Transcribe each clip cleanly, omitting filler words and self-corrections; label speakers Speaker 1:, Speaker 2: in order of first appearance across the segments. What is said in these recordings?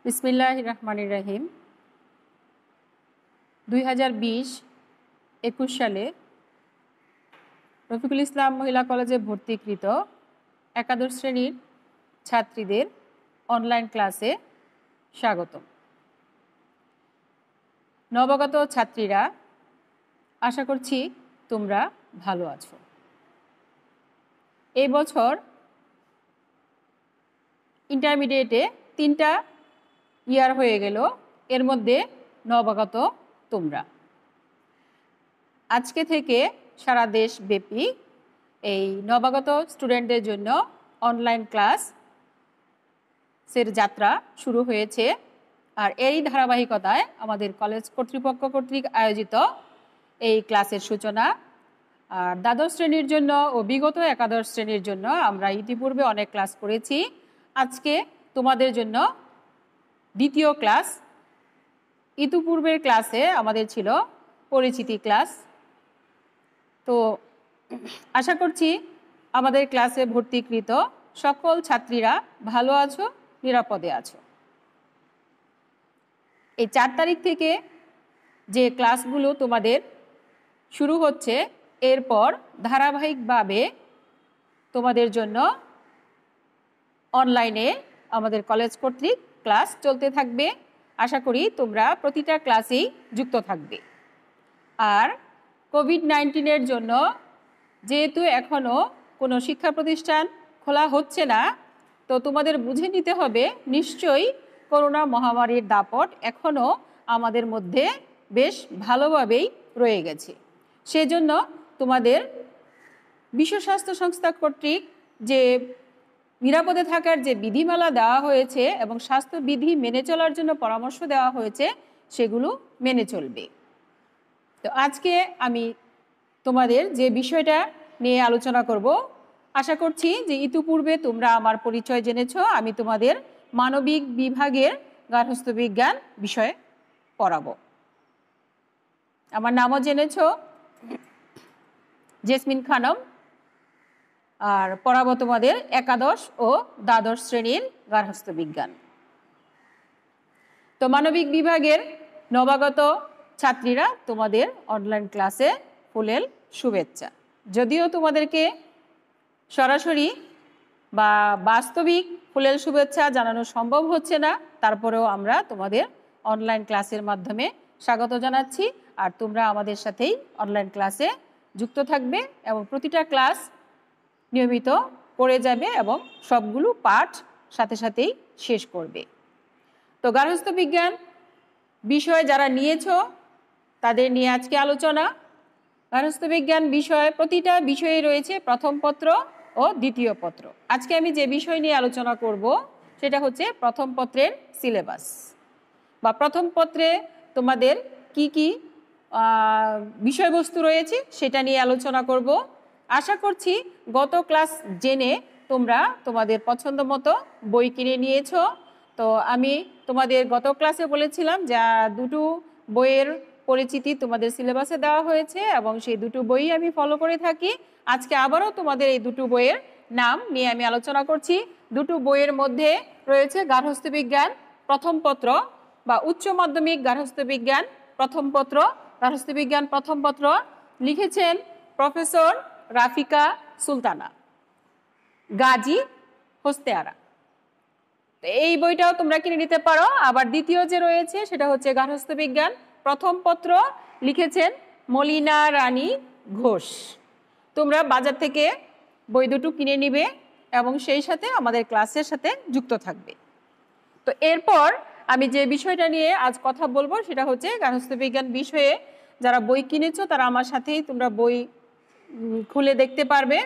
Speaker 1: বিসমিল্লাহির রহমানির রহিম। 2020-21 সালে রফিকুল ইসলাম মহিলা কলেজে ভর্তিকৃত একাদশ শ্রেণীর ছাত্রীদের অনলাইন ক্লাসে স্বাগতম। নবাগত ছাত্রীরা, আশা করছি তোমরা ভালো আছো। এই বছর ইন্টারমিডিয়েটে 3টা ইয়ার হয়ে গেল, এর মধ্যে নবাগত তোমরা। আজকে থেকে সারা দেশব্যাপী এই নবাগত স্টুডেন্টদের জন্য অনলাইন ক্লাসের যাত্রা শুরু হয়েছে। আর এই ধারাবাহিকতায় আমাদের কলেজ কর্তৃপক্ষ কর্তৃক আয়োজিত এই ক্লাসের সূচনা। আর দ্বাদশ শ্রেণীর জন্য ও বিগত একাদশ শ্রেণীর জন্য আমরা ইতিপূর্বে অনেক ক্লাস করেছি। আজকে তোমাদের জন্য দ্বিতীয় ক্লাস। ইতিপূর্বের ক্লাসে আমাদের ছিল পরিচিতি ক্লাস। তো আশা করছি আমাদের ক্লাসে ভর্তিকৃত সকল ছাত্রীরা ভালো আছো, নিরাপদে আছো। এই 4 তারিখ থেকে যে ক্লাসগুলো তোমাদের শুরু হচ্ছে, এরপর ধারাবাহিকভাবে তোমাদের জন্য অনলাইনে আমাদের কলেজ কর্তৃক ক্লাস চলতে থাকবে। আশা করি তোমরা প্রতিটা ক্লাসেই যুক্ত থাকবে। আর কোভিড-19-এর জন্য যেহেতু এখনও কোনো শিক্ষা প্রতিষ্ঠান খোলা হচ্ছে না, তো তোমাদের বুঝে নিতে হবে নিশ্চয়ই করোনা মহামারীর দাপট এখনও আমাদের মধ্যে বেশ ভালোভাবেই রয়ে গেছে। সেজন্য তোমাদের বিশ্ব স্বাস্থ্য সংস্থা কর্তৃক যে নিরাপদে থাকার যে বিধিমালা দেওয়া হয়েছে এবং স্বাস্থ্যবিধি মেনে চলার জন্য পরামর্শ দেওয়া হয়েছে, সেগুলো মেনে চলবে। তো আজকে আমি তোমাদের যে বিষয়টা নিয়ে আলোচনা করব, আশা করছি যে ইতিপূর্বে তোমরা আমার পরিচয় জেনেছ। আমি তোমাদের মানবিক বিভাগের গার্হস্থ্য বিজ্ঞান বিষয়ে পড়াবো। আমার নামও জেনেছ, জেসমিন খানম। আর পড়াবো তোমাদের একাদশ ও দ্বাদশ শ্রেণীর গার্হস্থ্য বিজ্ঞান। তো মানবিক বিভাগের নবাগত ছাত্রীরা, তোমাদের অনলাইন ক্লাসে ফুলেল শুভেচ্ছা। যদিও তোমাদেরকে সরাসরি বা বাস্তবিক ফুলেল শুভেচ্ছা জানানো সম্ভব হচ্ছে না, তারপরেও আমরা তোমাদের অনলাইন ক্লাসের মাধ্যমে স্বাগত জানাচ্ছি। আর তোমরা আমাদের সাথেই অনলাইন ক্লাসে যুক্ত থাকবে এবং প্রতিটা ক্লাস নিয়মিত করে যাবে এবং সবগুলো পাঠ সাথে সাথেই শেষ করবে। তো গার্হস্থ্য বিজ্ঞান বিষয় যারা নিয়েছ তাদের নিয়ে আজকে আলোচনা। গার্হস্থ্য বিজ্ঞান বিষয় প্রতিটা বিষয়ে রয়েছে প্রথম পত্র ও দ্বিতীয় পত্র। আজকে আমি যে বিষয় নিয়ে আলোচনা করব সেটা হচ্ছে প্রথম পত্রের সিলেবাস, বা প্রথম পত্রে তোমাদের কি কি বিষয়বস্তু রয়েছে সেটা নিয়ে আলোচনা করব। আশা করছি গত ক্লাস জেনে তোমরা তোমাদের পছন্দ মতো বই কিনে নিয়েছো। তো আমি তোমাদের গত ক্লাসে বলেছিলাম যা দুটো বইয়ের পরিচিতি তোমাদের সিলেবাসে দেওয়া হয়েছে এবং সেই দুটো বই আমি ফলো করে থাকি। আজকে আবারও তোমাদের এই দুটো বইয়ের নাম নিয়ে আমি আলোচনা করছি। দুটো বইয়ের মধ্যে রয়েছে গার্হস্থ্য বিজ্ঞান প্রথম পত্র বা উচ্চ মাধ্যমিক গার্হস্থ্য বিজ্ঞান প্রথম পত্র। গার্হস্থ্য বিজ্ঞান প্রথম পত্র লিখেছেন প্রফেসর রাফিকা সুলতানা, গাজী হোস্তেয়ারা। তো এই বইটাও তোমরা কিনে নিতে পারো। আবার দ্বিতীয় যে রয়েছে সেটা হচ্ছে গার্হস্থ্য বিজ্ঞান প্রথম পত্র, লিখেছেন মলিনা রানী ঘোষ। তোমরা বাজার থেকে বই দুটো কিনে নিবে এবং সেই সাথে আমাদের ক্লাসের সাথে যুক্ত থাকবে। তো এরপর আমি যে বিষয়টা নিয়ে আজ কথা বলবো সেটা হচ্ছে গার্হস্থ্য বিজ্ঞান বিষয়ে যারা বই কিনেছো তারা আমার সাথেই তোমরা বই খুলে দেখতে পারবে।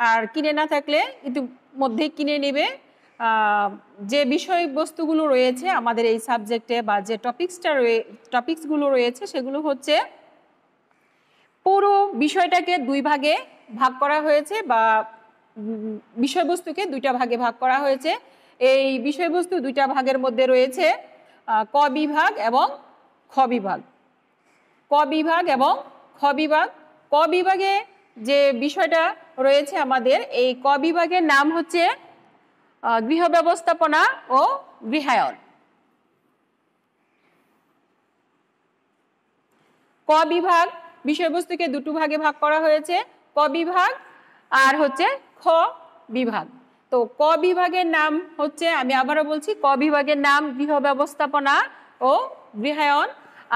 Speaker 1: আর কিনে না থাকলে ইতিমধ্যেই কিনে নেবে। যে বিষয়বস্তুগুলো রয়েছে আমাদের এই সাবজেক্টে বা যে টপিকসগুলো রয়েছে সেগুলো হচ্ছে পুরো বিষয়টাকে 2 ভাগে ভাগ করা হয়েছে বা বিষয়বস্তুকে 2টা ভাগে ভাগ করা হয়েছে। এই বিষয়বস্তু 2টা ভাগের মধ্যে রয়েছে ক বিভাগ এবং খ বিভাগ। ক বিভাগ এবং খ বিভাগ। ক বিভাগে যে বিষয়টা রয়েছে আমাদের, এই ক বিভাগের নাম হচ্ছে গৃহ ব্যবস্থাপনা ও গৃহায়ন। বিভাগ, বিষয়বস্তুকে দুটো ভাগে ভাগ করা হয়েছে, ক বিভাগ আর হচ্ছে খ বিভাগ। তো ক বিভাগের নাম হচ্ছে, আমি আবারও বলছি, ক বিভাগের নাম গৃহ ব্যবস্থাপনা ও গৃহায়ন,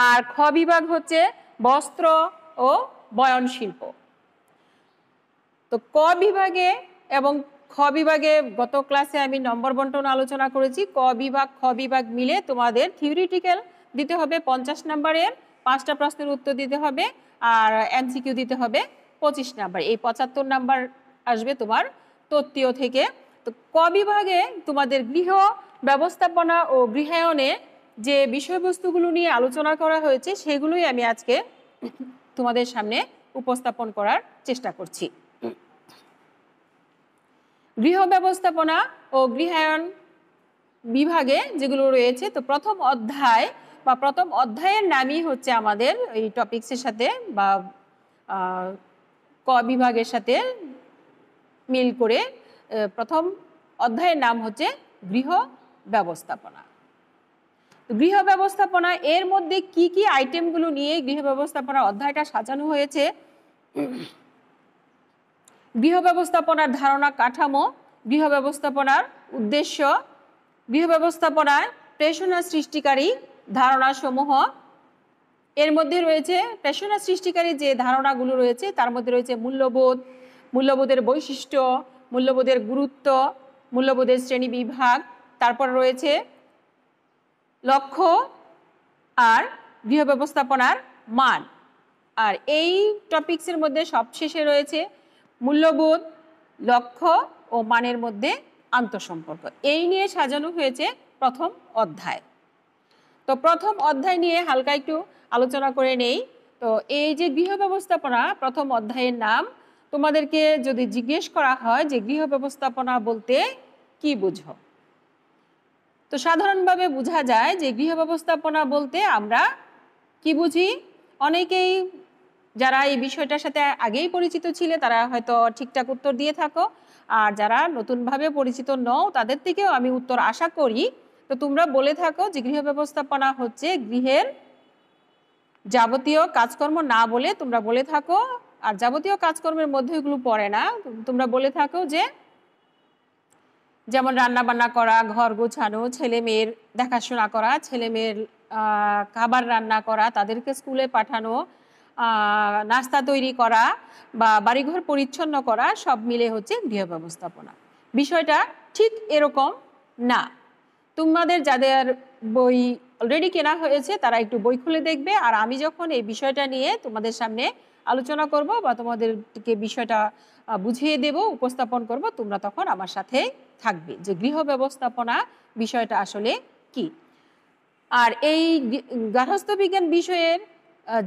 Speaker 1: আর খ বিভাগ হচ্ছে বস্ত্র ও বয়ন শিল্প। তো ক বিভাগে এবং খ বিভাগে গত ক্লাসে আমি নম্বর বন্টন আলোচনা করেছি। ক বিভাগ খ বিভাগ মিলে তোমাদের থিওরিটিক্যাল দিতে হবে 50 নম্বরের, 5টা প্রশ্নের উত্তর দিতে হবে, আর এমসিকিউ দিতে হবে 25 নাম্বার। এই 75 নাম্বার আসবে তোমার তত্ত্বীয় থেকে। তো ক বিভাগে তোমাদের গৃহ ব্যবস্থাপনা ও গৃহায়নে যে বিষয়বস্তুগুলো নিয়ে আলোচনা করা হয়েছে সেগুলোই আমি আজকে তোমাদের সামনে উপস্থাপন করার চেষ্টা করছি। গৃহ ব্যবস্থাপনা ও গৃহায়ন বিভাগে যেগুলো রয়েছে, তো প্রথম অধ্যায় বা প্রথম অধ্যায়ের নামই হচ্ছে আমাদের এই টপিকসের সাথে বা ক বিভাগের সাথে মিল করে প্রথম অধ্যায়ের নাম হচ্ছে গৃহ ব্যবস্থাপনা। গৃহ ব্যবস্থাপনা এর মধ্যে কি কি আইটেমগুলো নিয়ে গৃহ ব্যবস্থাপনা অধ্যায়টা সাজানো হয়েছে? গৃহ ব্যবস্থাপনার ধারণা কাঠামো, গৃহ ব্যবস্থাপনার উদ্দেশ্য, গৃহ ব্যবস্থাপনায় প্রেষণা সৃষ্টিকারী ধারণাসমূহ। এর মধ্যে রয়েছে প্রেষণা সৃষ্টিকারী যে ধারণাগুলো রয়েছে তার মধ্যে রয়েছে মূল্যবোধ, মূল্যবোধের বৈশিষ্ট্য, মূল্যবোধের গুরুত্ব, মূল্যবোধের শ্রেণী বিভাগ, তারপর রয়েছে লক্ষ্য আর গৃহ ব্যবস্থাপনার মান। আর এই টপিকসের মধ্যে সবশেষে রয়েছে মূল্যবোধ, লক্ষ্য ও মানের মধ্যে আন্তঃসম্পর্ক। এই নিয়ে সাজানো হয়েছে প্রথম অধ্যায়। তো প্রথম অধ্যায় নিয়ে হালকা একটু আলোচনা করে নেই। তো এই যে গৃহ ব্যবস্থাপনা প্রথম অধ্যায়ের নাম, তোমাদেরকে যদি জিজ্ঞেস করা হয় যে গৃহ ব্যবস্থাপনা বলতে কি বুঝো, তো সাধারণভাবে বোঝা যায় যে গৃহ ব্যবস্থাপনা বলতে আমরা কি বুঝি। অনেকেই যারা এই বিষয়টার সাথে আগেই পরিচিত ছিলে তারা হয়তো ঠিকঠাক উত্তর দিয়ে থাকো, আর যারা নতুনভাবে পরিচিত নও তাদের থেকেও আমি উত্তর আশা করি। তো তোমরা বলে থাকো যে গৃহ ব্যবস্থাপনা হচ্ছে গৃহের যাবতীয় কাজকর্ম, না বলে তোমরা বলে থাকো, আর যাবতীয় কাজকর্মের মধ্যে এগুলো পড়ে না, তোমরা বলে থাকো যে যেমন রান্না বান্না করা, ঘর গোছানো, ছেলে মেয়ের দেখাশোনা করা, ছেলে মেয়ের খাবার রান্না করা, তাদেরকে স্কুলে পাঠানো, নাস্তা তৈরি করা বা বাড়িঘর পরিচ্ছন্ন করা, সব মিলে হচ্ছে গৃহ ব্যবস্থাপনা। বিষয়টা ঠিক এরকম না। তোমাদের যাদের বই অলরেডি কেনা হয়েছে তারা একটু বই খুলে দেখবে, আর আমি যখন এই বিষয়টা নিয়ে তোমাদের সামনে আলোচনা করব বা তোমাদেরকে বিষয়টা বুঝিয়ে দেব, উপস্থাপন করব, তোমরা তখন আমার সাথে থাকবে যে গৃহ ব্যবস্থাপনা বিষয়টা আসলে কি। আর এই গার্হস্থ্য বিজ্ঞান বিষয়ের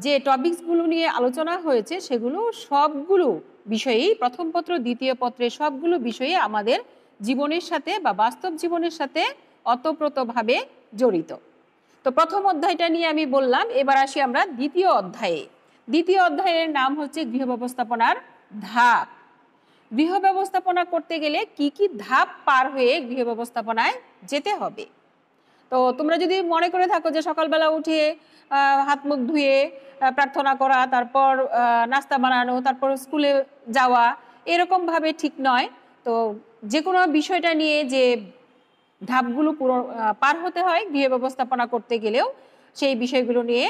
Speaker 1: যে টপিকসগুলো নিয়ে আলোচনা হয়েছে সেগুলো সবগুলো বিষয়েই, প্রথম পত্র দ্বিতীয় পত্রে সবগুলো বিষয়ে আমাদের জীবনের সাথে বা বাস্তব জীবনের সাথে ওতপ্রোতভাবে জড়িত। তো প্রথম অধ্যায়টা নিয়ে আমি বললাম, এবার আসি আমরা দ্বিতীয় অধ্যায়ে। দ্বিতীয় অধ্যায়ের নাম হচ্ছে গৃহ ব্যবস্থাপনার ধাপ। গৃহ ব্যবস্থাপনা করতে গেলে কি কি ধাপ পার হয়ে গৃহ ব্যবস্থাপনায় যেতে হবে। তো তোমরা যদি মনে করে থাকো যে সকালবেলা উঠে হাত মুখ ধুয়ে প্রার্থনা করা, তারপর নাস্তা বানানো, তারপর স্কুলে যাওয়া, এরকমভাবে ঠিক নয়। তো যে কোনো বিষয়টা নিয়ে যে ধাপগুলো পার হতে হয় গৃহ ব্যবস্থাপনা করতে গেলেও সেই বিষয়গুলো নিয়ে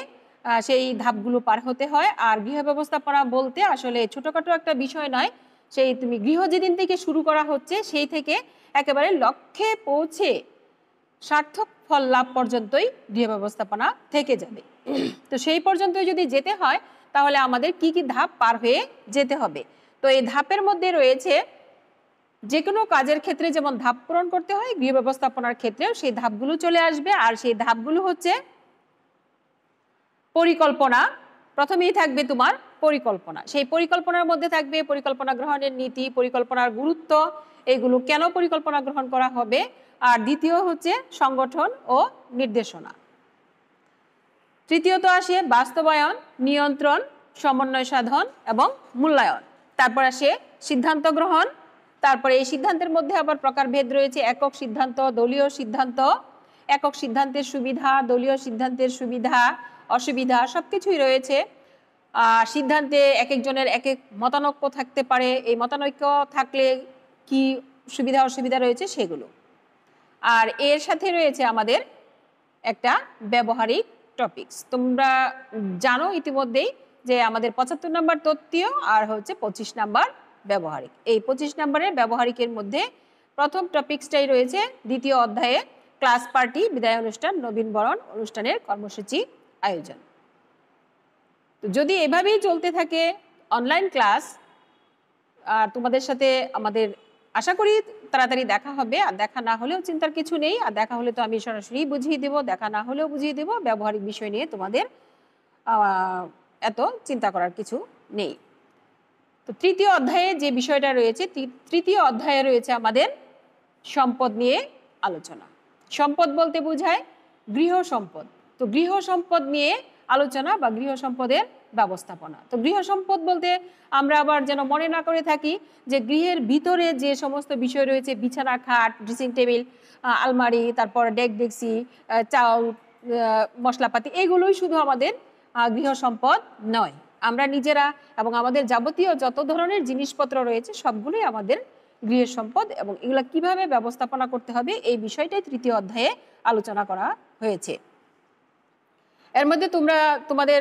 Speaker 1: সেই ধাপগুলো পার হতে হয়। আর গৃহ ব্যবস্থাপনা বলতে আসলে ছোটোখাটো একটা বিষয় নয়, সেই তুমি গৃহ যেদিন থেকে শুরু করা হচ্ছে সেই থেকে একেবারে লক্ষ্যে পৌঁছে সার্থক ফল লাভ পর্যন্তই গৃহ ব্যবস্থাপনা থেকে যাবে। তো সেই পর্যন্তই যদি যেতে হয় তাহলে আমাদের কি কি ধাপ পার হয়ে যেতে হবে। তো এই ধাপের মধ্যে রয়েছে যে কোনো কাজের ক্ষেত্রে যেমন ধাপ পূরণ করতে হয়, গৃহ ব্যবস্থাপনার ক্ষেত্রেও সেই ধাপগুলো চলে আসবে। আর সেই ধাপগুলো হচ্ছে পরিকল্পনা। প্রথমেই থাকবে তোমার পরিকল্পনা। সেই পরিকল্পনার মধ্যে থাকবে পরিকল্পনা গ্রহণের নীতি, পরিকল্পনার গুরুত্ব, এগুলো কেন পরিকল্পনা গ্রহণ করা হবে। আর দ্বিতীয় হচ্ছে সংগঠন ও নির্দেশনা। তৃতীয়ত আসে বাস্তবায়ন, নিয়ন্ত্রণ, সমন্বয় সাধন এবং মূল্যায়ন। তারপর আসে সিদ্ধান্ত গ্রহণ। তারপরে এই সিদ্ধান্তের মধ্যে আবার প্রকারভেদ রয়েছে, একক সিদ্ধান্ত, দলীয় সিদ্ধান্ত। একক সিদ্ধান্তের সুবিধা, দলীয় সিদ্ধান্তের সুবিধা অসুবিধা সব কিছুই রয়েছে। সিদ্ধান্তে এক একজনের এক এক মতানৈক্য থাকতে পারে, এই মতানৈক্য থাকলে কি সুবিধা অসুবিধা রয়েছে সেগুলো। আর এর সাথে রয়েছে আমাদের একটা ব্যবহারিক টপিকস। তোমরা জানো ইতিমধ্যেই যে আমাদের 75 নম্বর তত্ত্বীয় আর হচ্ছে 25 নাম্বার ব্যবহারিক। এই 25 নম্বরের ব্যবহারিকের মধ্যে প্রথম টপিকসটাই রয়েছে দ্বিতীয় অধ্যায়ে ক্লাস পার্টি, বিদায় অনুষ্ঠান, নবীনবরণ অনুষ্ঠানের কর্মসূচি আয়োজন। তো যদি এভাবেই চলতে থাকে অনলাইন ক্লাস, আর তোমাদের সাথে আমাদের আশা করি তাড়াতাড়ি দেখা হবে। আর দেখা না হলেও চিন্তার কিছু নেই, আর দেখা হলে তো আমি সরাসরি বুঝিয়ে দেব, দেখা না হলেও বুঝিয়ে দেব। ব্যবহারিক বিষয় নিয়ে তোমাদের এত চিন্তা করার কিছু নেই। তো তৃতীয় অধ্যায়ে যে বিষয়টা রয়েছে, তৃতীয় অধ্যায়ে রয়েছে আমাদের সম্পদ নিয়ে আলোচনা। সম্পদ বলতে বোঝায় গৃহ সম্পদ। তো গৃহ সম্পদ নিয়ে আলোচনা বা গৃহ সম্পদের ব্যবস্থাপনা। তো গৃহ সম্পদ বলতে আমরা আবার যেন মনে না করে থাকি যে গৃহের ভিতরে যে সমস্ত বিষয় রয়েছে, বিছানা, খাট, ড্রেসিং টেবিল, আলমারি, তারপর ডেক ডেকসি, চাউল, মশলাপাতি, এগুলোই শুধু আমাদের গৃহ সম্পদ নয়। আমরা নিজেরা এবং আমাদের যাবতীয় যত ধরনের জিনিসপত্র রয়েছে সবগুলোই আমাদের গৃহের সম্পদ, এবং এগুলো কিভাবে ব্যবস্থাপনা করতে হবে এই বিষয়টাই তৃতীয় অধ্যায়ে আলোচনা করা হয়েছে। এর মধ্যে তোমরা তোমাদের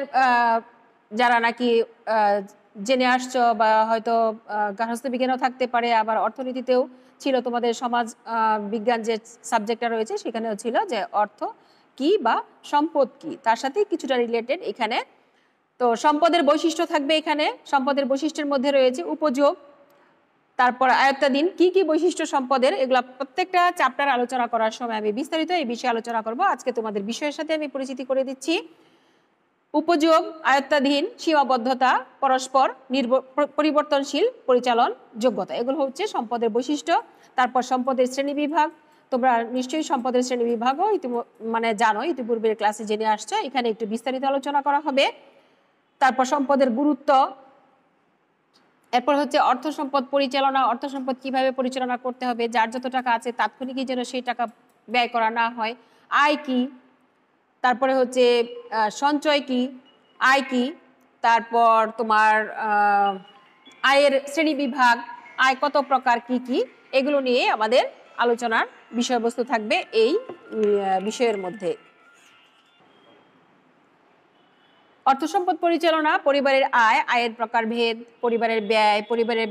Speaker 1: যারা নাকি জেনে আসছো বা হয়তো গার্হস্থ্য বিজ্ঞানও থাকতে পারে, আবার অর্থনীতিতেও ছিল, তোমাদের সমাজ বিজ্ঞান যে সাবজেক্টটা রয়েছে সেখানেও ছিল যে অর্থ কি বা সম্পদ কি, তার সাথে কিছুটা রিলেটেড এখানে। তো সম্পদের বৈশিষ্ট্য থাকবে এখানে। সম্পদের বৈশিষ্ট্যের মধ্যে রয়েছে উপযোগ, তারপর আয়ত্তাধীন, কি কি বৈশিষ্ট্য সম্পদের, এগুলা প্রত্যেকটা চ্যাপ্টার আলোচনা করার সময় আমি বিস্তারিত এই বিষয়ে আলোচনা করব। আজকে তোমাদের বিষয়ের সাথে আমি পরিচিতি করে দিচ্ছি। উপযোগ, আয়ত্তাধীন, সীমাবদ্ধতা, পরস্পর পরিবর্তনশীল, পরিচালন যোগ্যতা, এগুলো হচ্ছে সম্পদের বৈশিষ্ট্য। তারপর সম্পদের শ্রেণীবিভাগ, তোমরা নিশ্চয়ই সম্পদের শ্রেণীবিভাগও মানে জানো, ইতিপূর্বের ক্লাসে জেনে আসছো, এখানে একটু বিস্তারিত আলোচনা করা হবে। তারপর সম্পদের গুরুত্ব, এরপর হচ্ছে অর্থ সম্পদ পরিচালনা, অর্থ সম্পদ কিভাবে পরিচালনা করতে হবে, যার যত টাকা আছে তাৎক্ষণিকই যেন সেই টাকা ব্যয় করা না হয়। আয় কি, তারপরে হচ্ছে সঞ্চয় কি, আয় কি, তারপর তোমার আয়ের শ্রেণীবিভাগ, আয় কত প্রকার, কি কি, এগুলো নিয়ে আমাদের আলোচনার বিষয়বস্তু থাকবে এই বিষয়ের মধ্যে। অর্থ সম্পদ পরিচালনা, পরিবারের আয়, আয়ের প্রকারভেদ, পরিবারের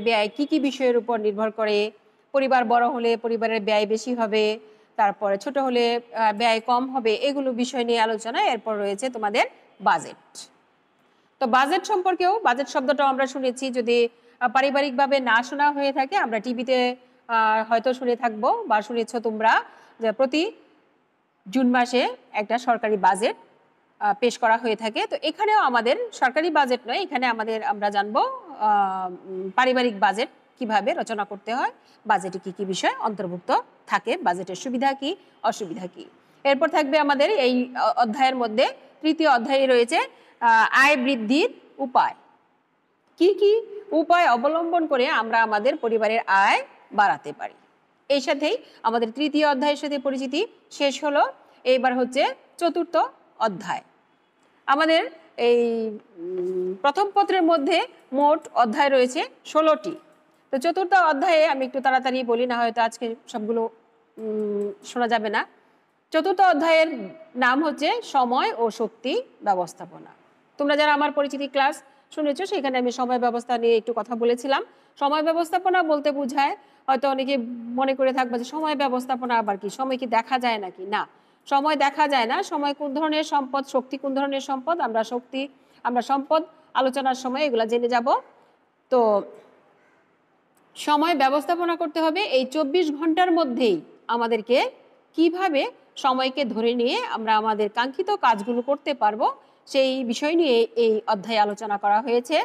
Speaker 1: ব্যয় কি কি বিষয়ের উপর নির্ভর করে, পরিবার বড় হলে পরিবারের ব্যয় বেশি হবে, তারপরে ছোট হলে ব্যয় কম হবে, এগুলো বিষয় নিয়ে আলোচনা। এরপর রয়েছে তোমাদের বাজেট। তো বাজেট সম্পর্কেও, বাজেট শব্দটাও আমরা শুনেছি, যদি পারিবারিকভাবে না শোনা হয়ে থাকে আমরা টিভিতে হয়তো শুনে থাকবো বা শুনেছ তোমরা, যে প্রতি জুন মাসে একটা সরকারি বাজেট পেশ করা হয়ে থাকে। তো এখানেও আমাদের সরকারি বাজেট নয়, এখানে আমরা জানবো পারিবারিক বাজেট কিভাবে রচনা করতে হয়, বাজেটে কি কি বিষয় অন্তর্ভুক্ত থাকে, বাজেটের সুবিধা কি অসুবিধা কি। এরপর থাকবে আমাদের এই অধ্যায়ের মধ্যে তৃতীয় অধ্যায়ে রয়েছে আয় বৃদ্ধির উপায়, কি কি উপায় অবলম্বন করে আমরা আমাদের পরিবারের আয় বাড়াতে পারি। এই সাথেই আমাদের তৃতীয় অধ্যায়ের সাথে পরিচিতি শেষ হলো। এইবার হচ্ছে চতুর্থ অধ্যায়। আমাদের এই প্রথম পত্রের মধ্যে মোট অধ্যায় রয়েছে 16টি। তো চতুর্থ অধ্যায়ে আমি একটু তাড়াতাড়ি বলি, না হয়তো আজকে সবগুলো শোনা যাবে না। চতুর্থ অধ্যায়ের নাম হচ্ছে সময় ও শক্তি ব্যবস্থাপনা। তোমরা যারা আমার পরিচিতি ক্লাস শুনেছো সেখানে আমি সময় ব্যবস্থা নিয়ে একটু কথা বলেছিলাম। সময় ব্যবস্থাপনা বলতে বোঝায়, হয়তো অনেকে মনে করে থাকবে যে সময় ব্যবস্থাপনা আবার কি, সময় কি দেখা যায় নাকি? না, সময় দেখা যায় না। সময় কোন ধরনের সম্পদ, শক্তি কোন ধরনের সম্পদ, আমরা সম্পদ আলোচনার সময় এগুলা জেনে যাব। তো সময় ব্যবস্থাপনা করতে হবে এই 24 ঘন্টার মধ্যেই। আমাদেরকে কিভাবে সময়কে ধরে নিয়ে আমরা আমাদের কাঙ্ক্ষিত কাজগুলো করতে পারবো সেই বিষয় নিয়ে এই অধ্যায়ে আলোচনা করা হয়েছে।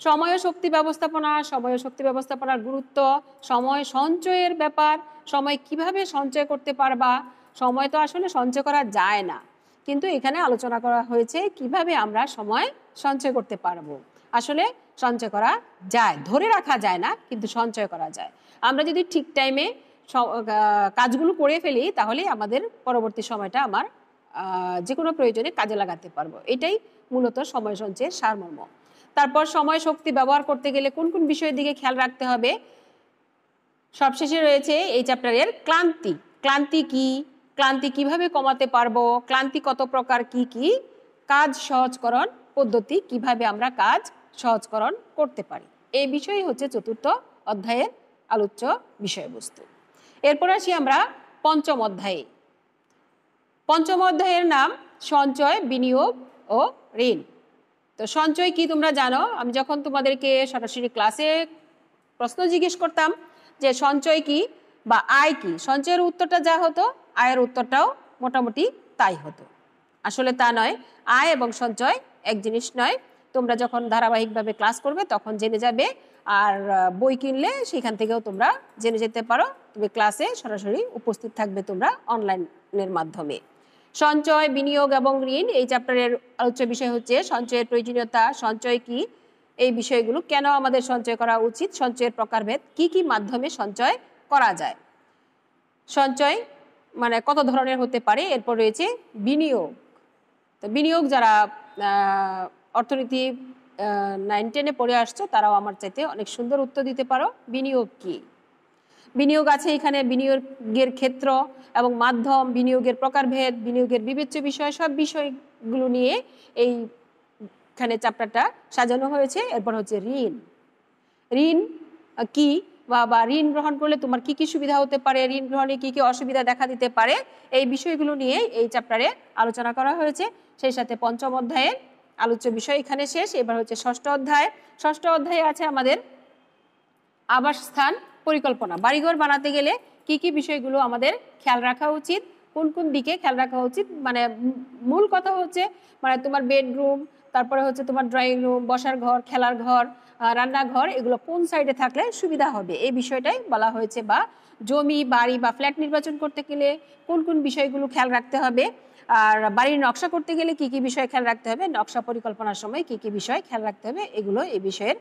Speaker 1: সময় ও শক্তি ব্যবস্থাপনা, সময় ও শক্তি ব্যবস্থাপনার গুরুত্ব, সময় সঞ্চয়ের ব্যাপার, সময় কিভাবে সঞ্চয় করতে পারবা। সময় তো আসলে সঞ্চয় করা যায় না, কিন্তু এখানে আলোচনা করা হয়েছে কিভাবে আমরা সময় সঞ্চয় করতে পারবো। আসলে সঞ্চয় করা যায়, ধরে রাখা যায় না, কিন্তু সঞ্চয় করা যায়। আমরা যদি ঠিক টাইমে কাজগুলো করে ফেলি তাহলে আমাদের পরবর্তী সময়টা যে কোনো প্রয়োজনে কাজে লাগাতে পারবো। এটাই মূলত সময় সঞ্চয়ের সারমর্ম। তারপর সময় শক্তি ব্যবহার করতে গেলে কোন কোন বিষয়ের দিকে খেয়াল রাখতে হবে। সবশেষে রয়েছে এই চ্যাপ্টারের ক্লান্তি। ক্লান্তি কি, ক্লান্তি কিভাবে কমাতে পারবো, ক্লান্তি কত প্রকার, কি কি কাজ সহজকরণ পদ্ধতি, কিভাবে আমরা কাজ সহজকরণ করতে পারি, এই বিষয়ই হচ্ছে চতুর্থ অধ্যায়ের আলোচ্য বিষয়বস্তু। এরপর আসি আমরা পঞ্চম অধ্যায়ে। পঞ্চম অধ্যায়ের নাম সঞ্চয়, বিনিয়োগ ও ঋণ। তো সঞ্চয় কি তোমরা জানো। আমি যখন তোমাদেরকে সরাসরি ক্লাসে প্রশ্ন জিজ্ঞেস করতাম যে সঞ্চয় কি বা আয় কি, সঞ্চয়ের উত্তরটা যা হতো আয়ের উত্তরটাও মোটামুটি তাই হতো। আসলে তা নয়, আয় এবং সঞ্চয় এক জিনিস নয়। তোমরা যখন ধারাবাহিকভাবে ক্লাস করবে তখন জেনে যাবে, আর বই কিনলে সেখান থেকেও তোমরা জেনে যেতে পারো। তুমি ক্লাসে সরাসরি উপস্থিত থাকবে তোমরা অনলাইনের মাধ্যমে। সঞ্চয়, বিনিয়োগ এবং ঋণ এই চ্যাপ্টারের আলোচ্য বিষয় হচ্ছে সঞ্চয়ের প্রয়োজনীয়তা, সঞ্চয় কি, এই বিষয়গুলো, কেন আমাদের সঞ্চয় করা উচিত, সঞ্চয়ের প্রকারভেদ, কি কি মাধ্যমে সঞ্চয় করা যায়, সঞ্চয় মানে কত ধরনের হতে পারে। এরপর রয়েছে বিনিয়োগ। তো বিনিয়োগ যারা অর্থনীতি 9-10-এ পড়ে আসছো তারাও আমার চাইতে অনেক সুন্দর উত্তর দিতে পারো। বিনিয়োগ কি, বিনিয়োগ আছে এখানে বিনিয়োগের ক্ষেত্র এবং মাধ্যম, বিনিয়োগের প্রকারভেদ, বিনিয়োগের বিবেচ্য বিষয়, সব বিষয়গুলো নিয়ে এইখানে চ্যাপ্টারটা সাজানো হয়েছে। এরপর হচ্ছে ঋণ। ঋণ কি বা ঋণ গ্রহণ করলে তোমার কি কি সুবিধা হতে পারে, ঋণ গ্রহণে কি কি অসুবিধা দেখা দিতে পারে, এই বিষয়গুলো নিয়ে এই চ্যাপ্টারে আলোচনা করা হয়েছে। সেই সাথে পঞ্চম অধ্যায়ের আলোচ্য বিষয় এখানে শেষ। এবার হচ্ছে ষষ্ঠ অধ্যায়। ষষ্ঠ অধ্যায়ে আছে আমাদের আবাসস্থান পরিকল্পনা। বাড়িঘর বানাতে গেলে কি কি বিষয়গুলো আমাদের খেয়াল রাখা উচিত, কোন কোন দিকে খেয়াল রাখা উচিত, মানে মূল কথা হচ্ছে মানে তোমার বেডরুম, তারপরে হচ্ছে তোমার ড্রয়িং রুম, বসার ঘর, খেলার ঘর, রান্নাঘর, এগুলো কোন সাইডে থাকলে সুবিধা হবে এই বিষয়টাই বলা হয়েছে। বা জমি, বাড়ি বা ফ্ল্যাট নির্বাচন করতে গেলে কোন কোন বিষয়গুলো খেয়াল রাখতে হবে, আর বাড়ির নকশা করতে গেলে কি কি বিষয় খেয়াল রাখতে হবে, নকশা পরিকল্পনার সময় কি কি বিষয় খেয়াল রাখতে হবে, এগুলো এই বিষয়ের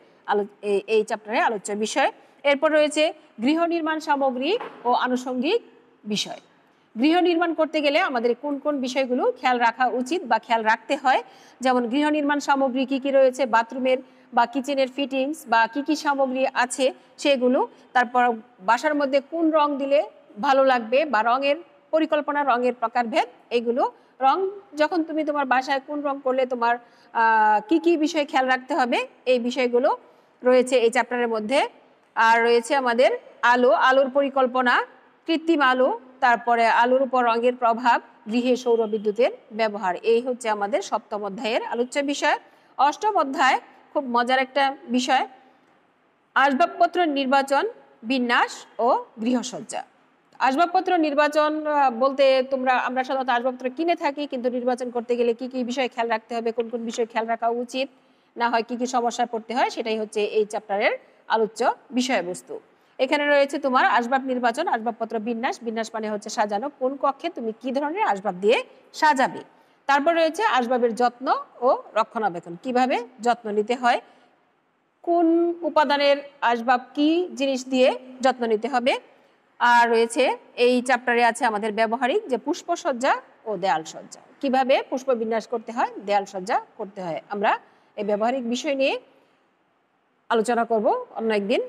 Speaker 1: এই চ্যাপ্টারে আলোচ্য বিষয়। এরপর রয়েছে গৃহ নির্মাণ সামগ্রী ও আনুষঙ্গিক বিষয়। গৃহ নির্মাণ করতে গেলে আমাদের কোন কোন বিষয়গুলো খেয়াল রাখা উচিত বা খেয়াল রাখতে হয়, যেমন গৃহ নির্মাণ সামগ্রী কি কি রয়েছে, বাথরুমের বা কিচেনের ফিটিংস বা কি কি সামগ্রী আছে সেগুলো, তারপর বাসার মধ্যে কোন রং দিলে ভালো লাগবে বা রঙের পরিকল্পনা, রঙের প্রকারভেদ, এগুলো, রং যখন তুমি তোমার বাসায় কোন রং করলে তোমার কি কি বিষয় খেয়াল রাখতে হবে, এই বিষয়গুলো রয়েছে এই চ্যাপ্টারের মধ্যে। আর রয়েছে আমাদের আলো, আলোর পরিকল্পনা, কৃত্রিম আলো, তারপরে আলোর উপর রঙের প্রভাব, গৃহে সৌর বিদ্যুতের ব্যবহার, এই হচ্ছে আমাদের সপ্তম অধ্যায়ের আলোচ্য বিষয়। অষ্টম অধ্যায় খুব মজার একটা বিষয়, আসবাবপত্র নির্বাচন, বিন্যাস ও গৃহসজ্জা। আসবাবপত্র নির্বাচন বলতে আমরা সাধারণত আসবাবপত্র কিনে থাকি, কিন্তু নির্বাচন করতে গেলে কি কি বিষয় খেয়াল রাখতে হবে, কোন কোন বিষয় খেয়াল রাখা উচিত, না হয় কি কি সমস্যায় পড়তে হয়, সেটাই হচ্ছে এই চ্যাপ্টারের আলোচ্য বিষয়বস্তু। এখানে রয়েছে তোমার আসবাব নির্বাচন, আসবাবপত্র বিন্যাস, বিন্যাস মানে হচ্ছে সাজানো, কোন কক্ষে তুমি কি ধরনের আসবাব দিয়ে সাজাবে। তারপর রয়েছে আসবাবের যত্ন ও রক্ষণাবেক্ষণ, কিভাবে যত্ন নিতে হয়, কোন উপাদানের আসবাব কি জিনিস দিয়ে যত্ন নিতে হবে। আর রয়েছে এই চ্যাপ্টারে আছে আমাদের ব্যবহারিক, যে পুষ্পসজ্জা ও দেয়াল সজ্জা, কিভাবে পুষ্প বিন্যাস করতে হয়, দেয়াল সজ্জা করতে হয়। আমরা এই ব্যবহারিক বিষয় নিয়ে আলোচনা করব অন্য একদিন।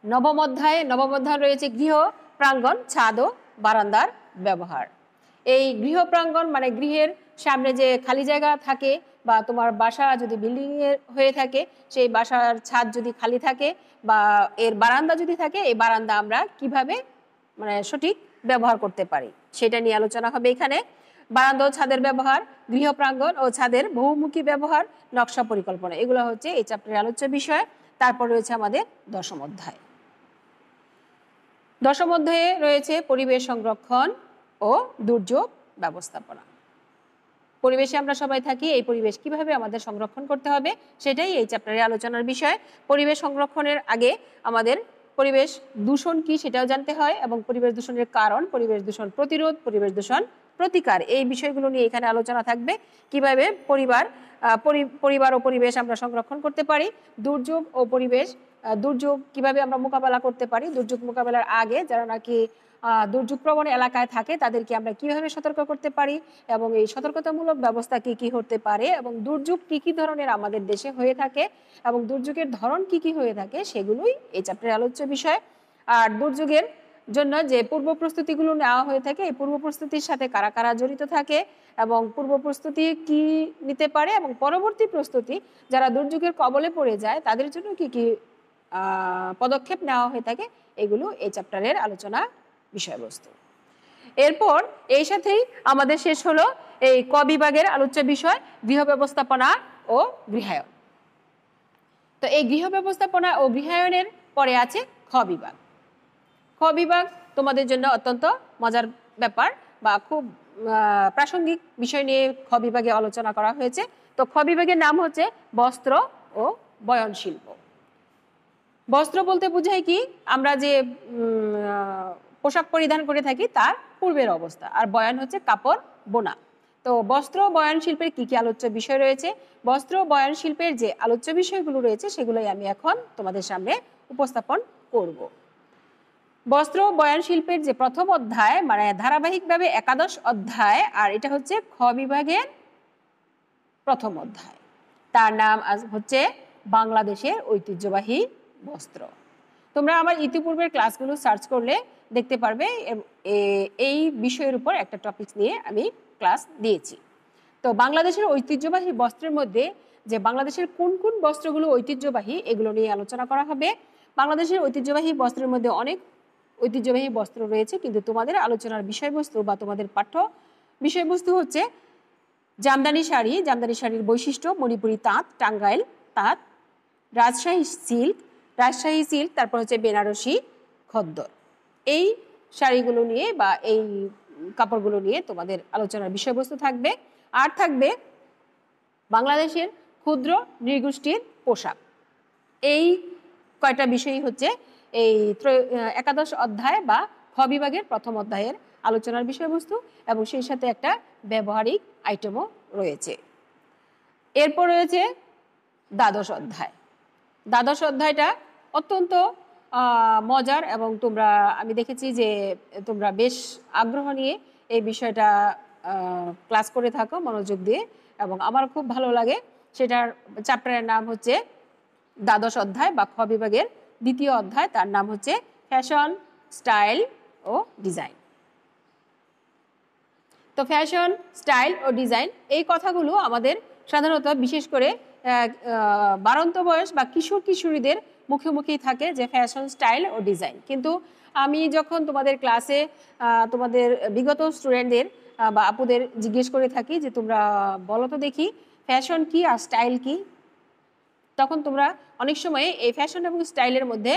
Speaker 1: নবম অধ্যায় রয়েছে গৃহ প্রাঙ্গণ, ছাদ ও বারান্দার ব্যবহার। এই গৃহ প্রাঙ্গণ মানে গৃহের সামনে যে খালি জায়গা থাকে, বা তোমার বাসা যদি বিল্ডিং এর হয়ে থাকে, সেই বাসার ছাদ যদি খালি থাকে বা এর বারান্দা যদি থাকে, এই বারান্দা আমরা কিভাবে মানে সঠিক ব্যবহার করতে পারি সেটা নিয়ে আলোচনা হবে এখানে। বারান্দা ও ছাদের ব্যবহার, গৃহ প্রাঙ্গণ ও ছাদের বহুমুখী ব্যবহার, নকশা পরিকল্পনা, এগুলো হচ্ছে এই চ্যাপ্টারের আলোচ্য বিষয়। তারপর রয়েছে আমাদের দশম অধ্যায়। দশম অধ্যায়ে রয়েছে পরিবেশ সংরক্ষণ ও দুর্যোগ ব্যবস্থাপনা। পরিবেশে আমরা সবাই থাকি, এই পরিবেশ কিভাবে আমাদের সংরক্ষণ করতে হবে সেটাই এই চ্যাপ্টারে আলোচনার বিষয়। পরিবেশ সংরক্ষণের আগে আমাদের পরিবেশ দূষণ কি সেটাও জানতে হয়, এবং পরিবেশ দূষণের কারণ, পরিবেশ দূষণ প্রতিরোধ, পরিবেশ দূষণ প্রতিকার, এই বিষয়গুলো নিয়ে এখানে আলোচনা থাকবে। কিভাবে পরিবার ও পরিবেশ আমরা সংরক্ষণ করতে পারি, দুর্যোগ ও পরিবেশ, দুর্যোগ কিভাবে আমরা মোকাবেলা করতে পারি, দুর্যোগ মোকাবেলার আগে যারা নাকি দুর্যোগপ্রবণ এলাকায় থাকে তাদেরকে আমরা কিভাবে সতর্ক করতে পারি এবং এই সতর্কতামূলক ব্যবস্থা কি কি হতে পারে এবং দুর্যোগ কি কি ধরনের আমাদের দেশে হয়ে থাকে এবং দুর্যোগের ধরন কি কি হয়ে থাকে সেগুলোই এই চ্যাপ্টারের আলোচ্য বিষয়। আর দুর্যোগের জন্য যে পূর্ব প্রস্তুতিগুলো নেওয়া হয়ে থাকে এই পূর্ব প্রস্তুতির সাথে কারা কারা জড়িত থাকে এবং পূর্ব প্রস্তুতি কি নিতে পারে এবং পরবর্তী প্রস্তুতি যারা দুর্যোগের কবলে পড়ে যায় তাদের জন্য কি কি পদক্ষেপ নেওয়া হয়ে থাকে এগুলো এই চ্যাপ্টারের আলোচনা বিষয়বস্তু। এরপর এই সাথেই আমাদের শেষ হলো এই ক বিভাগের আলোচ্য বিষয় গৃহ ব্যবস্থাপনা ও গৃহায়ন। তো এই গৃহ ব্যবস্থাপনা ও গৃহায়নের পরে আছে খ বিভাগ। খ বিভাগ তোমাদের জন্য অত্যন্ত মজার ব্যাপার বা খুব প্রাসঙ্গিক বিষয় নিয়ে খ বিভাগে আলোচনা করা হয়েছে। তো খ বিভাগের নাম হচ্ছে বস্ত্র ও বয়ন শিল্প। বস্ত্র বলতে বোঝায় কি আমরা যে পোশাক পরিধান করে থাকি তার পূর্বের অবস্থা, আর বয়ান হচ্ছে কাপড় বোনা। তো বস্ত্র বয়ন শিল্পের কি কি আলোচ্য বিষয় রয়েছে, বস্ত্র বয়ন শিল্পের যে আলোচ্য বিষয়গুলো রয়েছে সেগুলোই আমি এখন তোমাদের সামনে উপস্থাপন করব। বস্ত্র বয়ন শিল্পের যে প্রথম অধ্যায় মানে ধারাবাহিকভাবে একাদশ অধ্যায়, আর এটা হচ্ছে খ বিভাগের প্রথম অধ্যায়, তার নাম হচ্ছে বাংলাদেশের ঐতিহ্যবাহী বস্ত্র। তোমরা আমার ইতিপূর্বের ক্লাসগুলো সার্চ করলে দেখতে পারবে এই বিষয়ের উপর একটা টপিক নিয়ে আমি ক্লাস দিয়েছি। তো বাংলাদেশের ঐতিহ্যবাহী বস্ত্রের মধ্যে যে বাংলাদেশের কোন কোন বস্ত্রগুলো ঐতিহ্যবাহী এগুলো নিয়ে আলোচনা করা হবে। বাংলাদেশের ঐতিহ্যবাহী বস্ত্রের মধ্যে অনেক ঐতিহ্যবাহী বস্ত্র রয়েছে, কিন্তু তোমাদের আলোচনার বিষয়বস্তু বা তোমাদের পাঠ্য বিষয়বস্তু হচ্ছে জামদানি শাড়ি, জামদানি শাড়ির বৈশিষ্ট্য, মণিপুরি তাঁত, টাঙ্গাইল তাঁত, রাজশাহী সিল্ক, তারপর হচ্ছে বেনারসি খদ্দর। এই শাড়িগুলো নিয়ে বা এই কাপড়গুলো নিয়ে তোমাদের আলোচনার বিষয়বস্তু থাকবে। আর থাকবে বাংলাদেশের ক্ষুদ্র নৃগোষ্ঠীর পোশাক। এই কয়টা বিষয়ই হচ্ছে এই একাদশ অধ্যায় বা খ বিভাগের প্রথম অধ্যায়ের আলোচনার বিষয়বস্তু এবং সেই সাথে একটা ব্যবহারিক আইটেমও রয়েছে। এরপর রয়েছে দ্বাদশ অধ্যায়। দ্বাদশ অধ্যায়টা অত্যন্ত মজার এবং আমি দেখেছি যে তোমরা বেশ আগ্রহ নিয়ে এই বিষয়টা ক্লাস করে থাকো মনোযোগ দিয়ে, এবং আমার খুব ভালো লাগে। সেটার চ্যাপ্টারের নাম হচ্ছে দ্বাদশ অধ্যায় বা খ বিভাগের দ্বিতীয় অধ্যায়, তার নাম হচ্ছে ফ্যাশন, স্টাইল ও ডিজাইন। তো ফ্যাশন, স্টাইল ও ডিজাইন এই কথাগুলো আমাদের সাধারণত বিশেষ করে বাড়ন্ত বয়স বা কিশোর কিশোরীদের মুখে মুখেই থাকে যে ফ্যাশন, স্টাইল ও ডিজাইন। কিন্তু আমি যখন তোমাদের ক্লাসে তোমাদের বিগত স্টুডেন্টদের বা আপুদের জিজ্ঞেস করে থাকি যে তোমরা বলো তো দেখি ফ্যাশন কি আর স্টাইল কি, তখন তোমরা অনেক সময় এই ফ্যাশন এবং স্টাইলের মধ্যে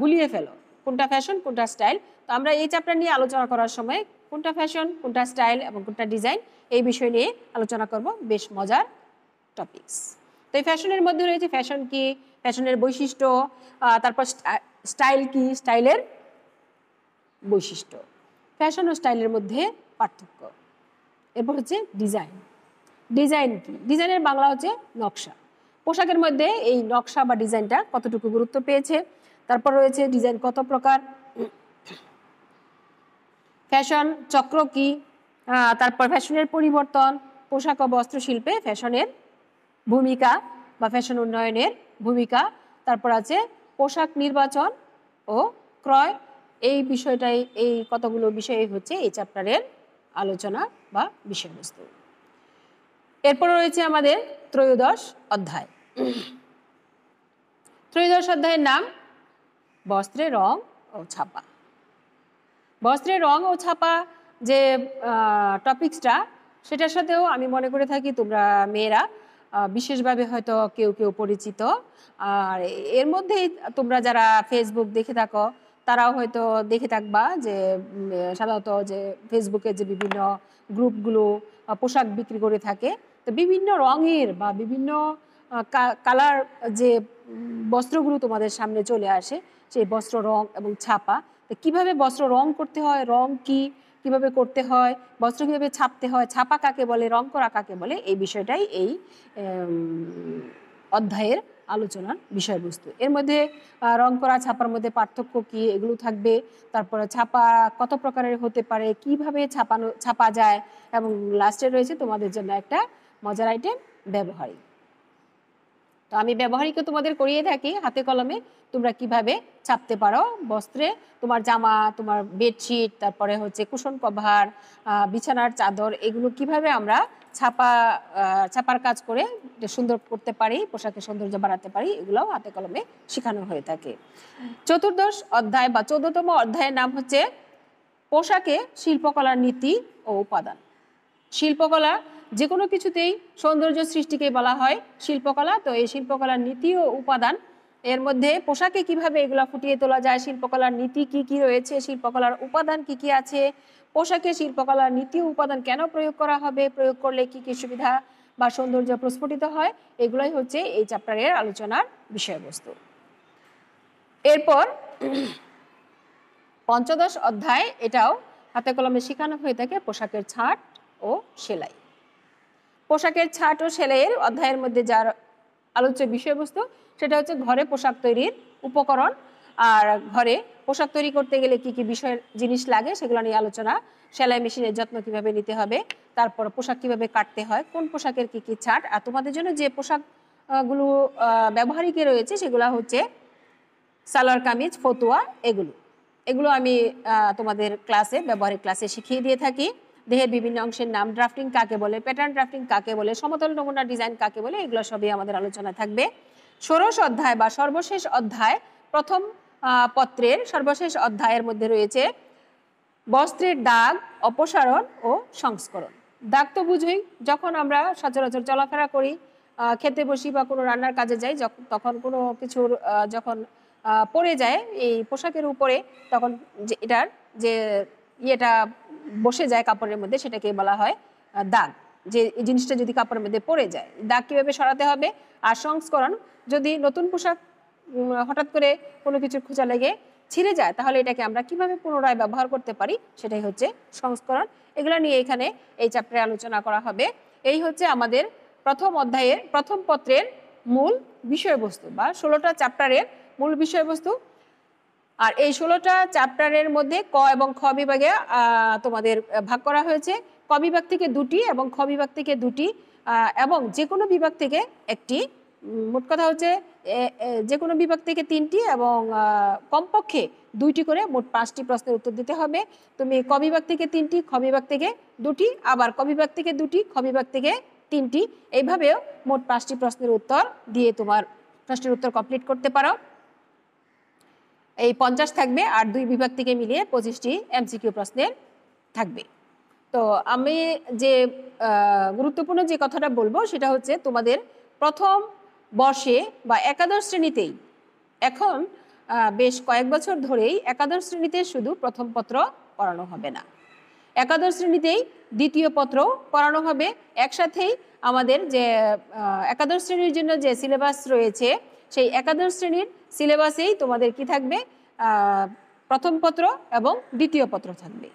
Speaker 1: গুলিয়ে ফেলো কোনটা ফ্যাশন কোনটা স্টাইল। তো আমরা এই চ্যাপ্টার নিয়ে আলোচনা করার সময় কোনটা ফ্যাশন, কোনটা স্টাইল এবং কোনটা ডিজাইন এই বিষয় নিয়ে আলোচনা করব। বেশ মজার টপিকস। তো এই ফ্যাশনের মধ্যে রয়েছে ফ্যাশন কি, ফ্যাশনের বৈশিষ্ট্য, তারপর স্টাইল কি, স্টাইলের বৈশিষ্ট্য, ফ্যাশন ও স্টাইলের মধ্যে পার্থক্য। এরপর হচ্ছে ডিজাইন। ডিজাইন কি, ডিজাইনের বাংলা হচ্ছে নকশা। পোশাকের মধ্যে এই নকশা বা ডিজাইনটা কতটুকু গুরুত্ব পেয়েছে। তারপর রয়েছে ডিজাইন কত প্রকার, ফ্যাশন চক্র কি, তারপর ফ্যাশনের পরিবর্তন, পোশাক ও বস্ত্র শিল্পে ফ্যাশনের ভূমিকা বা ফ্যাশন উন্নয়নের ভূমিকা, তারপর আছে পোশাক নির্বাচন ও ক্রয়। এই বিষয়টাই, এই কতগুলো বিষয় হচ্ছে এই চ্যাপ্টারের আলোচনা বা বিষয়বস্তু। এরপর রয়েছে আমাদের ত্রয়োদশ অধ্যায়। ত্রয়োদশ অধ্যায়ের নাম বস্ত্রের রং ও ছাপা। বস্ত্রের রং ও ছাপা যে টপিকসটা, সেটার সাথেও আমি মনে করে থাকি তোমরা মেয়েরা বিশেষভাবে হয়তো কেউ কেউ পরিচিত। আর এর মধ্যেই তোমরা যারা ফেসবুক দেখে থাকো তারাও হয়তো দেখে থাকবা যে সাধারণত যে ফেসবুকে যে বিভিন্ন গ্রুপগুলো পোশাক বিক্রি করে থাকে, তো বিভিন্ন রঙের বা বিভিন্ন কালার যে বস্ত্রগুলো তোমাদের সামনে চলে আসে, সেই বস্ত্র রং এবং ছাপা, তো কীভাবে বস্ত্র রং করতে হয়, রং কি কিভাবে করতে হয়, বস্ত্র কীভাবে ছাপতে হয়, ছাপা কাকে বলে, রং করা কাকে বলে, এই বিষয়টাই এই অধ্যায়ের আলোচনার বিষয়বস্তু। এর মধ্যে রং করা ছাপার মধ্যে পার্থক্য কি এগুলো থাকবে, তারপরে ছাপা কত প্রকারের হতে পারে, কিভাবে ছাপা যায়, এবং লাস্টে রয়েছে তোমাদের জন্য একটা মজার আইটেম ব্যবহারিক। তো আমি ব্যবহারিকও তোমাদের করিয়ে থাকি হাতে কলমে, তোমরা কিভাবে ছাপতে পারো বস্ত্রে, তোমার জামা, তোমার বেডশিট, তারপরে হচ্ছে কুশন কভার, বিছানার চাদর, এগুলো কিভাবে আমরা ছাপার কাজ করে সুন্দর করতে পারি, পোশাকের সৌন্দর্য বাড়াতে পারি, এগুলোও হাতে কলমে শেখানো হয়ে থাকে। চতুর্দশ অধ্যায় বা 14তম অধ্যায়ের নাম হচ্ছে পোশাকে শিল্পকলার নীতি ও উপাদান। শিল্পকলা যে কোনো কিছুতেই সৌন্দর্য সৃষ্টিকে বলা হয় শিল্পকলা। তো এই শিল্পকলার নীতি ও উপাদান, এর মধ্যে পোশাকে কিভাবে এগুলা ফুটিয়ে তোলা যায়, শিল্পকলার নীতি কি কি রয়েছে, শিল্পকলার উপাদান কি কি আছে, পোশাকে শিল্পকলার নীতি ও উপাদান কেন প্রয়োগ করা হবে, প্রয়োগ করলে কি কি সুবিধা বা সৌন্দর্য প্রস্ফুটিত হয়, এগুলোই হচ্ছে এই চ্যাপ্টারের আলোচনার বিষয়বস্তু। এরপর পঞ্চদশ অধ্যায়, এটাও হাতে কলমে শেখানো হয়ে থাকে পোশাকের ছাট ও সেলাই। পোশাকের ছাট ও সেলাইয়ের অধ্যায়ের মধ্যে যার আলোচ্য বিষয়বস্তু সেটা হচ্ছে ঘরে পোশাক তৈরির উপকরণ, আর ঘরে পোশাক তৈরি করতে গেলে কি কি বিষয়ের জিনিস লাগে সেগুলো নিয়ে আলোচনা, সেলাই মেশিনের যত্ন কিভাবে নিতে হবে, তারপর পোশাক কিভাবে কাটতে হয়, কোন পোশাকের কি কি ছাট, আর তোমাদের জন্য যে পোশাকগুলো ব্যবহারিকে রয়েছে সেগুলো হচ্ছে সালোয়ার কামিজ, ফতুয়া, এগুলো আমি তোমাদের ক্লাসে, ব্যবহারিক ক্লাসে শিখিয়ে দিয়ে থাকি। দেহের বিভিন্ন অংশের নাম, ড্রাফটিং কাকে বলে, প্যাটার্ন ড্রাফটিং কাকে বলে, সমতল নমুনা ডিজাইন কাকে বলে, এগুলো সবই আমাদের আলোচনা থাকবে। ষোড়শ অধ্যায় বা সর্বশেষ অধ্যায়, প্রথম পত্রের সর্বশেষ অধ্যায়ের মধ্যে রয়েছে বস্ত্রের দাগ, অপসারণ ও সংস্করণ। দাগ তো বুঝই, যখন আমরা সচরাচর চলাফেরা করি, খেতে বসি বা কোনো রান্নার কাজে যাই, তখন কোনো কিছুর যখন পড়ে যায় এই পোশাকের উপরে, তখন যে এটার যে ইয়েটা বসে যায় কাপড়ের মধ্যে, সেটাকে বলা হয় দাগ। যে এই জিনিসটা যদি কাপড়ের মধ্যে পড়ে যায়, দাগ কিভাবে সরাতে হবে। আর সংস্করণ, যদি নতুন পোশাক হঠাৎ করে কোনো কিছুর খোঁচা লেগে ছিঁড়ে যায়, তাহলে এটাকে আমরা কিভাবে পুনরায় ব্যবহার করতে পারি, সেটাই হচ্ছে সংস্করণ। এগুলো নিয়ে এখানে এই চ্যাপ্টারে আলোচনা করা হবে। এই হচ্ছে আমাদের প্রথম অধ্যায়ের প্রথম পত্রের মূল বিষয়বস্তু বা 16টা চ্যাপ্টারের মূল বিষয়বস্তু। আর এই 16টা চ্যাপ্টারের মধ্যে ক এবং খ বিভাগে তোমাদের ভাগ করা হয়েছে। ক বিভাগ থেকে 2টি এবং খ বিভাগ থেকে 2টি, এবং যে কোনো বিভাগ থেকে একটি। মোট কথা হচ্ছে যে কোনো বিভাগ থেকে 3টি এবং কমপক্ষে 2টি করে মোট 5টি প্রশ্নের উত্তর দিতে হবে। তুমি ক বিভাগ থেকে 3টি, খ বিভাগ থেকে 2টি, আবার ক বিভাগ থেকে 2টি, খ বিভাগ থেকে 3টি, এইভাবেও মোট 5টি প্রশ্নের উত্তর দিয়ে তোমার প্রশ্নের উত্তর কমপ্লিট করতে পারো। এই 50 থাকবে, আর 2 বিভাগ থেকে মিলিয়ে 25টি এমসিকিউ প্রশ্নের থাকবে। তো আমি যে গুরুত্বপূর্ণ যে কথাটা বলবো সেটা হচ্ছে, তোমাদের প্রথম বর্ষে বা একাদশ শ্রেণীতেই, এখন বেশ কয়েক বছর ধরেই একাদশ শ্রেণীতে শুধু প্রথম পত্র পড়ানো হবে না, একাদশ শ্রেণীতেই দ্বিতীয় পত্র পড়ানো হবে। একসাথেই আমাদের যে একাদশ শ্রেণীর জন্য যে সিলেবাস রয়েছে, সেই একাদশ শ্রেণীর সিলেবাসেই তোমাদের কি থাকবে, প্রথম পত্র এবং দ্বিতীয় পত্র থাকবে।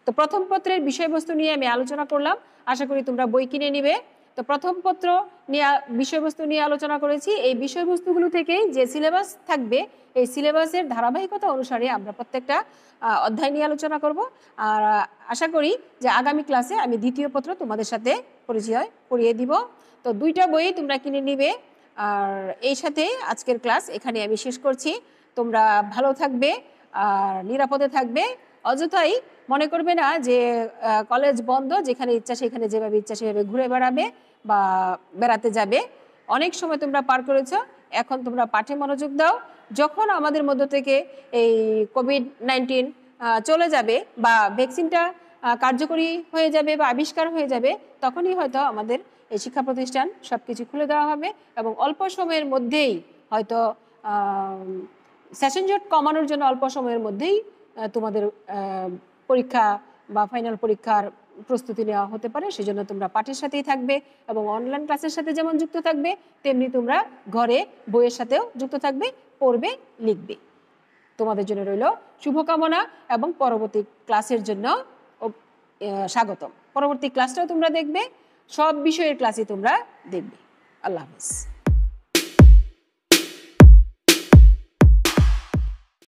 Speaker 1: তো প্রথম পত্রের বিষয়বস্তু নিয়ে আমি আলোচনা করলাম, আশা করি তোমরা বই কিনে নিবে। তো প্রথম পত্র নিয়ে বিষয়বস্তু নিয়ে আলোচনা করেছি। এই বিষয়বস্তুগুলো থেকেই যে সিলেবাস থাকবে, এই সিলেবাসের ধারাবাহিকতা অনুসারে আমরা প্রত্যেকটা অধ্যায় নিয়ে আলোচনা করব। আর আশা করি যে আগামী ক্লাসে আমি দ্বিতীয় পত্র তোমাদের সাথে পরিচয় করিয়ে দিব। তো 2টা বই তোমরা কিনে নিবে। আর এই সাথে আজকের ক্লাস এখানে আমি শেষ করছি। তোমরা ভালো থাকবে আর নিরাপদে থাকবে। অযথাই মনে করবে না যে কলেজ বন্ধ, যেখানে ইচ্ছা সেখানে যেভাবে ইচ্ছা সেভাবে ঘুরে বেড়াবে বা বেড়াতে যাবে। অনেক সময় তোমরা পার করেছ, এখন তোমরা পাঠে মনোযোগ দাও। যখন আমাদের মধ্য থেকে এই কোভিড-19 চলে যাবে বা ভ্যাকসিনটা কার্যকরী হয়ে যাবে বা আবিষ্কার হয়ে যাবে, তখনই হয়তো আমাদের এই শিক্ষা প্রতিষ্ঠান সব কিছু খুলে দেওয়া হবে এবং অল্প সময়ের মধ্যেই হয়তো সেশন জট কমানোর জন্য অল্প সময়ের মধ্যেই তোমাদের পরীক্ষা বা ফাইনাল পরীক্ষার প্রস্তুতি নেওয়া হতে পারে। সেজন্য তোমরা পাঠের সাথেই থাকবে এবং অনলাইন ক্লাসের সাথে যেমন যুক্ত থাকবে, তেমনি তোমরা ঘরে বইয়ের সাথেও যুক্ত থাকবে, পড়বে, লিখবে। তোমাদের জন্য রইল শুভকামনা এবং পরবর্তী ক্লাসের জন্য স্বাগতম। পরবর্তী ক্লাসটাও তোমরা দেখবে, সব বিষয়ের ক্লাসই তোমরা দেখবে। আল্লাহ হাফেজ।